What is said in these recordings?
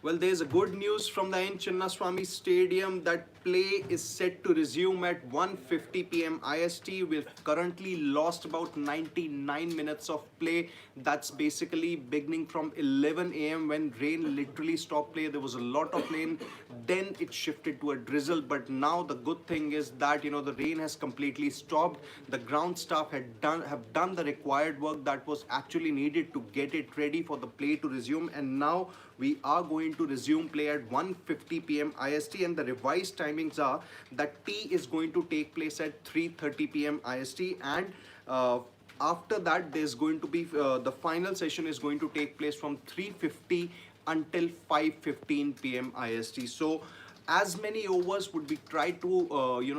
Well, there's a good news from the N. Chinnaswamy Stadium that play is set to resume at 1:50 p.m. IST. We've currently lost about 99 minutes of play. That's basically beginning from 11 a.m. when rain literally stopped play. There was a lot of rain. Then it shifted to a drizzle. But now the good thing is that the rain has completely stopped. The ground staff have done the required work that was actually needed to get it ready for the play to resume. And now we are going to resume play at 1:50 p.m. IST, and the revised timings are that T is going to take place at 3:30 p.m. IST, and after that there's going to be the final session is going to take place from 3:50 until 5:15 p.m. IST. So as many overs would be tried to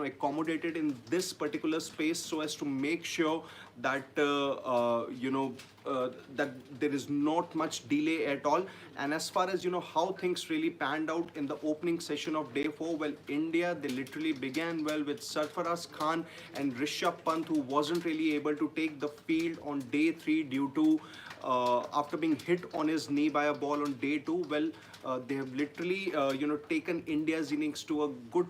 accommodated in this particular space, so as to make sure that that there is not much delay at all. And as far as how things really panned out in the opening session of day 4, well, India, they literally began well with Sarfaraz Khan and Rishabh Pant, who wasn't really able to take the field on day 3 due to after being hit on his knee by a ball on day 2. Well, they have literally taken India's innings to a good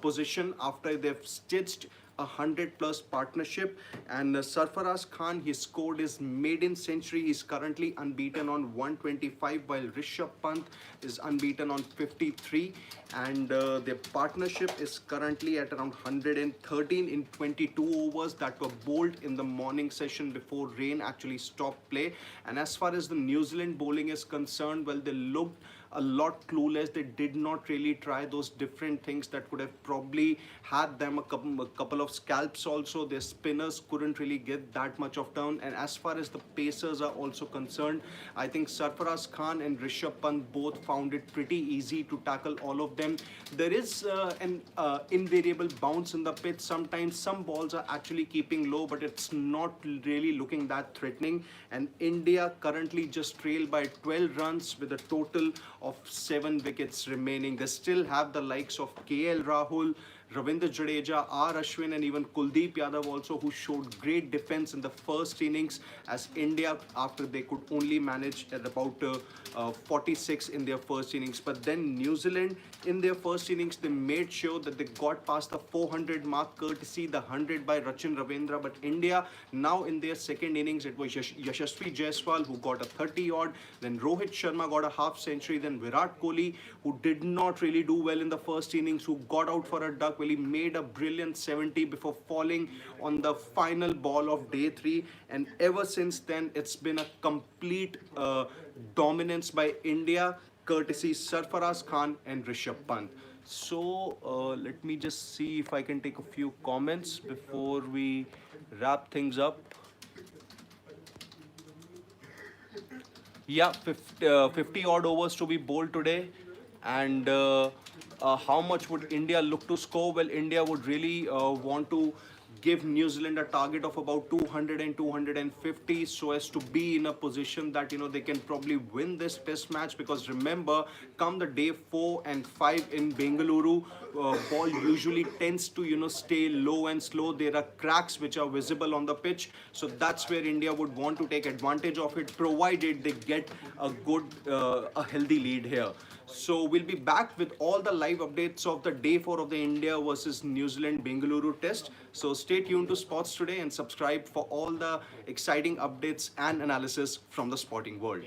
position after they've stitched a 100+ partnership. And Sarfaraz Khan, he scored his maiden century. He's currently unbeaten on 125, while Rishabh Pant is unbeaten on 53, and their partnership is currently at around 113 in 22 overs that were bowled in the morning session before rain actually stopped play. And as far as the New Zealand bowling is concerned, well, they looked a lot clueless. They did not really try those different things that would have probably had them a couple of scalps also. Their spinners couldn't really get that much of turn. And as far as the pacers are also concerned, I think Sarfaraz Khan and Rishabh Pant both found it pretty easy to tackle all of them. There is an invariable bounce in the pitch. Sometimes some balls are actually keeping low, but it's not really looking that threatening. And India currently just trail by 12 runs with a total of 7 wickets remaining. They still have the likes of KL Rahul, Ravindra Jadeja, R. Ashwin, and even Kuldeep Yadav also, who showed great defense in the first innings, as India, after they could only manage at about 46 in their first innings. But then New Zealand, in their first innings, they made sure that they got past the 400 mark, courtesy the 100 by Rachin Ravindra. But India, now in their second innings, it was Yashasvi Jaiswal who got a 30 odd, then Rohit Sharma got a half century, then Virat Kohli, who did not really do well in the first innings, who got out for a duck. Well, he made a brilliant 70 before falling on the final ball of day 3, and ever since then it's been a complete dominance by India, courtesy Sarfaraz Khan and Rishabh Pant. So let me just see if I can take a few comments before we wrap things up. Yeah, 50 odd overs to be bowled today. And how much would India look to score? Well, India would really want to give New Zealand a target of about 200 and 250, so as to be in a position that they can probably win this test match. Because remember, come the day 4 and 5 in Bengaluru, ball usually tends to stay low and slow. There are cracks which are visible on the pitch, so that's where India would want to take advantage of it, provided they get a good a healthy lead here. So we'll be back with all the live updates of the day 4 of the India versus New Zealand Bengaluru test. So stay tuned to Sports Today and subscribe for all the exciting updates and analysis from the sporting world.